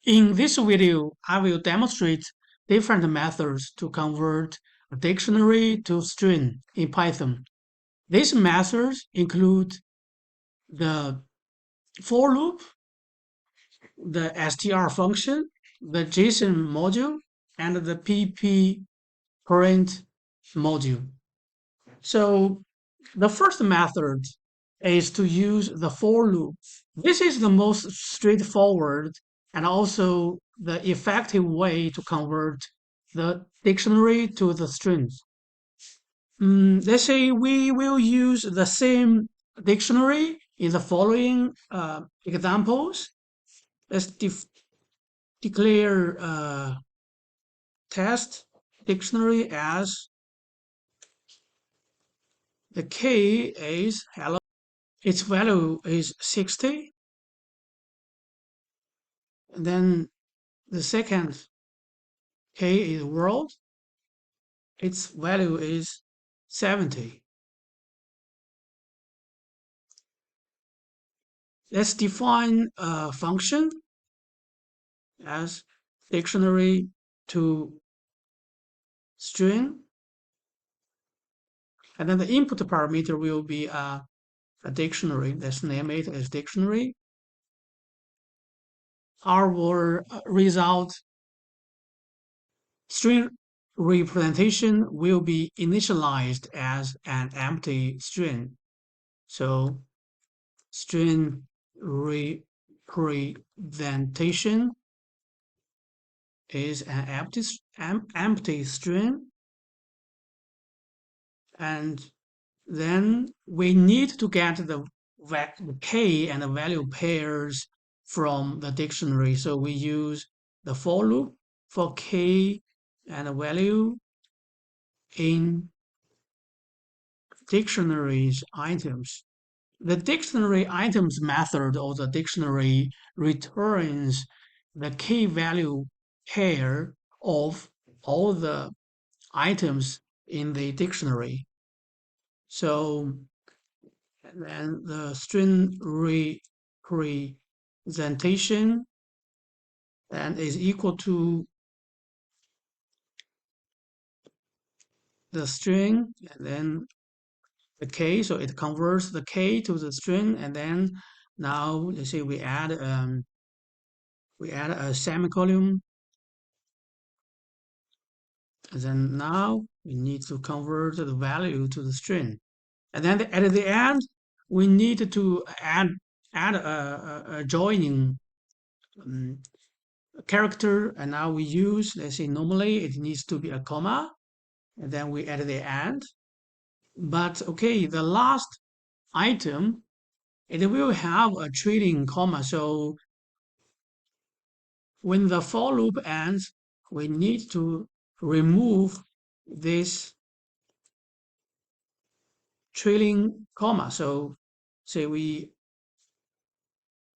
In this video, I will demonstrate different methods to convert a dictionary to string in Python. These methods include the for loop, the str function, the json module, and the pprint module. So the first method is to use the for loop. This is the most straightforward and also the effective way to convert the dictionary to the strings. Let's say we will use the same dictionary in the following examples. Let's declare test dictionary as the key is hello. Its value is 60. And then the second key is world. Its value is 70. Let's define a function as dictionary to string. And then the input parameter will be a dictionary. Let's name it as dictionary. Our result string representation will be initialized as an empty string. So string representation is an empty string, and then we need to get the k and the value pairs from the dictionary. So we use the for loop for k and the value in dictionaries items. The dictionary items method or the dictionary returns the key value pair of all the items in the dictionary. So then the string representation then is equal to the string and then the k, so it converts the k to the string, and then now let's say we add a semicolon, and then now we need to convert the value to the string, and then at the end we need to add a joining character, and now we use, let's say normally it needs to be a comma, and then we add the end. But okay, the last item, it will have a trailing comma. So when the for loop ends, we need to remove this trailing comma. So say we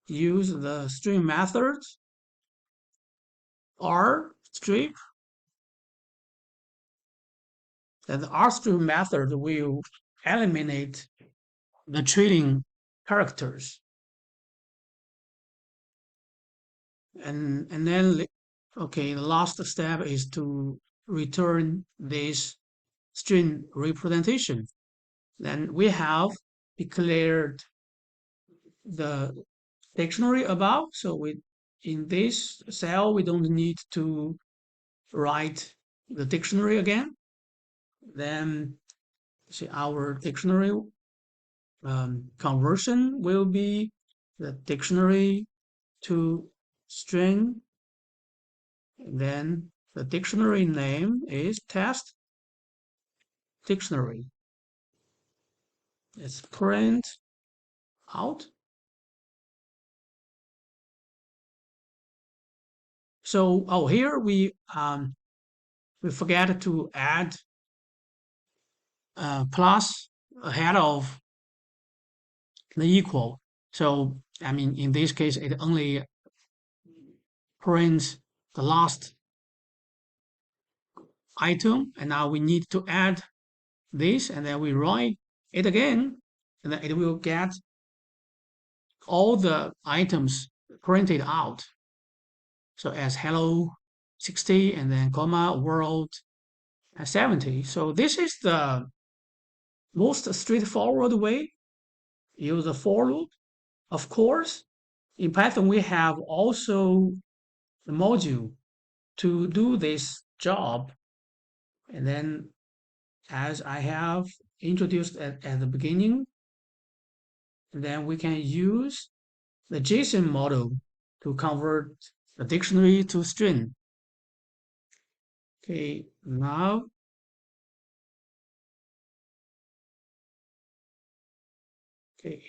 use the string method r strip, then the r strip method will eliminate the trailing characters. And then, okay, the last step is to return this string representation. Then we have declared the dictionary above. So we, in this cell, we don't need to write the dictionary again. Then see our dictionary conversion will be the dictionary to string. Then the dictionary name is test dictionary. Let's print out. So here we forget to add plus ahead of the equal. So I mean in this case it only prints the last item, and now we need to add this, and then we write it again, and then it will get all the items printed out. So as hello 60 and then comma world 70. So this is the most straightforward way. Use a for loop. Of course, in Python, we have also the module to do this job. And then as I have introduced at the beginning, then we can use the JSON model to convert the dictionary to string. Okay, now okay,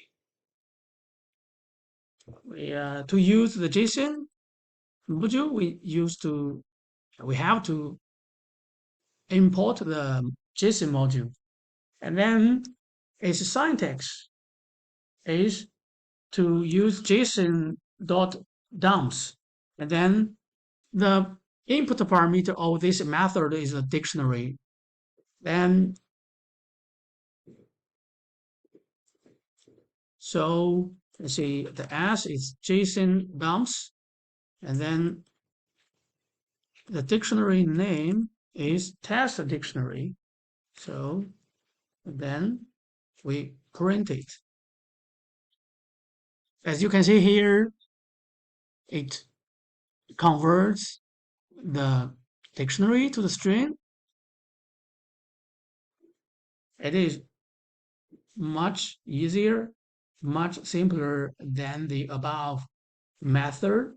to use the JSON module, we have to import the JSON module, and then its syntax is to use json.dumps, and then the input parameter of this method is a dictionary. Then so let's see, the S is json.dumps, and then the dictionary name is test dictionary. So then we print it. As you can see here, it converts the dictionary to the string. It is much easier, much simpler than the above method.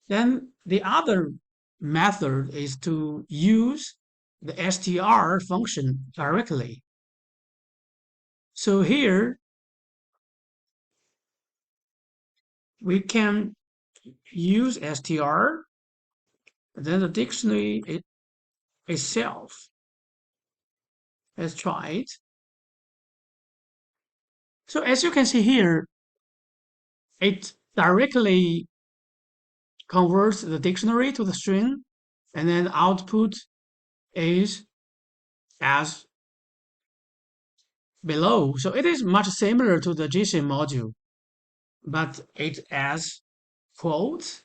Then the other method is to use the str function directly. So here we can use str, then the dictionary itself. Let's try it. So as you can see here, it directly converts the dictionary to the string, and then output is as below. So it is much similar to the JSON module, but it adds quotes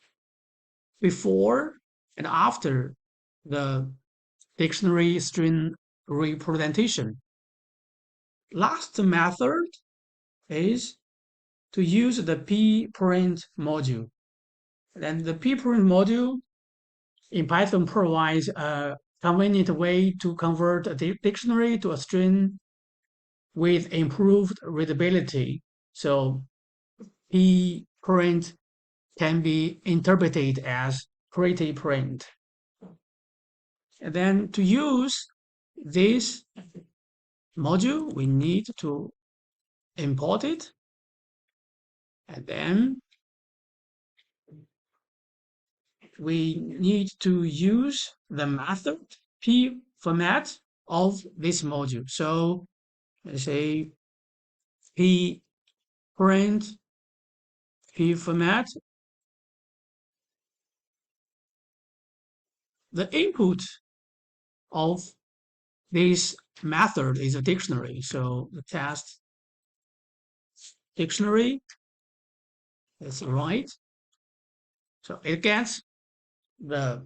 before and after the dictionary string representation. Last method is to use the pprint module. And the pprint module in Python provides a convenient way to convert a dictionary to a string with improved readability. So pprint can be interpreted as pretty print. And then to use this module, we need to import it. And then we need to use the method pformat of this module. So let's say pprint pformat. The input of this method is a dictionary. So the test dictionary is right. So it gets the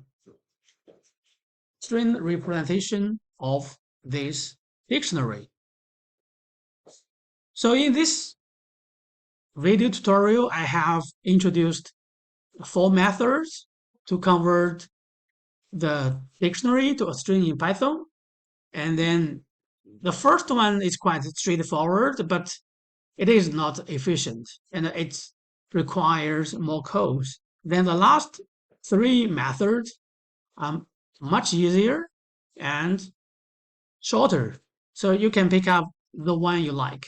string representation of this dictionary. So in this video tutorial, I have introduced 4 methods to convert the dictionary to a string in Python. And then the first one is quite straightforward, but it is not efficient and it requires more code. Then the last 3 methods are much easier and shorter. So you can pick up the one you like.